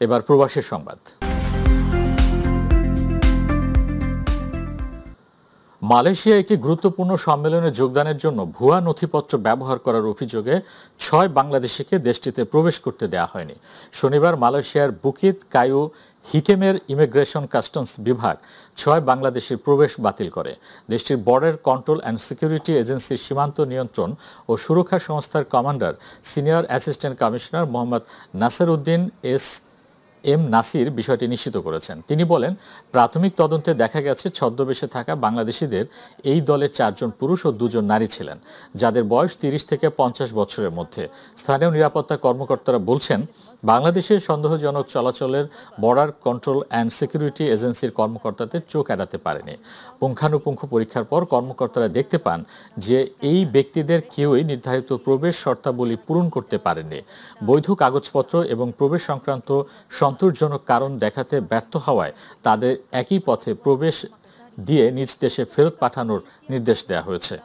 এবার প্রবাসী সংবাদ। মালয়েশিয়ায় একটি গুরুত্বপূর্ণ সম্মেলনে যোগদানের জন্য ভুয়া নথিপত্র ব্যবহার করার অভিযোগে ৬ বাংলাদেশিকে দেশটিতে প্রবেশ করতে দেওয়া হয়নি। শনিবার মালয়েশিয়ার বুকিত কায়ু হিটেমের ইমিগ্রেশন কাস্টমস বিভাগ ৬ বাংলাদেশির প্রবেশ বাতিল করে। দেশটির বর্ডার কন্ট্রোল অ্যান্ড সিকিউরিটি এজেন্সির সীমান্ত নিয়ন্ত্রণ ও সুরক্ষা সংস্থার commander senior assistant commissioner Mohammad Nasiruddin M Nasir বিষয়টি নিশ্চিত করেছেন। তিনি বলেন, প্রাথমিক তদন্তে দেখা গেছে ছদ্মবেশে থাকা বাংলাদেশিদের এই দলে ৪ জন পুরুষ ও ২ জন নারী ছিলেন, যাদের বয়স ৩০ থেকে ৫০ বছরের মধ্যে। স্থানীয় নিরাপত্তা কর্মকর্তারা বলছেন, বাংলাদেশের সন্দেহজনক চলাচলের বর্ডার কন্ট্রোল অ্যান্ড সিকিউরিটি এজেন্সির কর্মকর্তাদের চোখ এড়াতে পারেনি। পুঙ্খানুপুঙ্খ পরীক্ষার পর কর্মকর্তারা দেখতে পান যে এই ব্যক্তিদের কেউই নির্ধারিত প্রবেশ শর্তাবলী পূরণ করতে পারেননি। বৈধ কাগজপত্র এবং প্রবেশ সংক্রান্ত সন্তোষজনক কারণ দেখাতে ব্যর্থ হওয়ায় তাদের একই পথে প্রবেশ দিয়ে নিজ দেশে ফেরত পাঠানোর নির্দেশ দেওয়া হয়েছে।